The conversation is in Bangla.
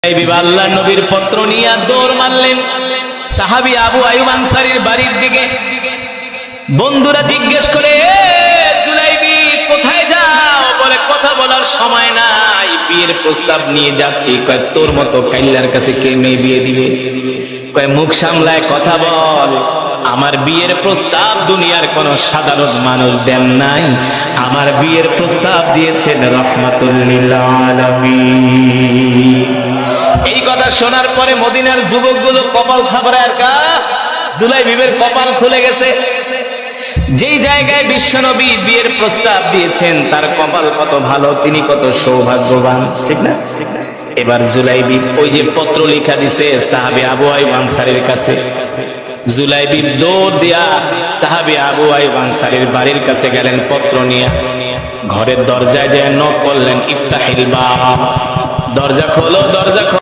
আল্লাহ নবীর পত্র নিয়ে দৌড় মারলেন সাহাবী আবু আইয়ুব আনসারীর বাড়ির দিকে। বন্ধুরা জিজ্ঞেস করে, জুলাইবি কোথায় যাও? বলে কথা বলার সময় নাই, বিয়ের প্রস্তাব নিয়ে যাচ্ছি। কয় তোর মতো কাইল্লার কাছে কে মেয়ে বিয়ে দিবে? কয় মুখ সামলায় কথা বল, আমার বিয়ের প্রস্তাব দুনিয়ার কোন সাধারণ মানুষ দেন নাই, আমার বিয়ের প্রস্তাব দিয়েছেন রাহমাতুল লিল আলামিন। এই কথা শোনার পরে মদিনার যুবকগুলো কপাল থাপড়ায়, জুলাইবিবের কপাল খুলে গেছে। যেই জায়গায় বিশ্বনবী বিয়ের প্রস্তাব দিয়েছেন তার কপাল কত ভালো, তিনি কত সৌভাগ্যবান, ঠিক না? এবার জুলাইবি ওই যে পত্র লেখা দিছে সাহাবী আবু আইয়ুব আনসারীর কাছে, জুলাইবি দৌড় দিয়া সাহাবী আবু আইয়ুব আনসারীর বাড়ির কাছে গেলেন পত্র নিয়ে। ঘরের দরজায় যে নক করলেন, ইফতাহিল বাব, দরজা খোলো, দরজা খোলো।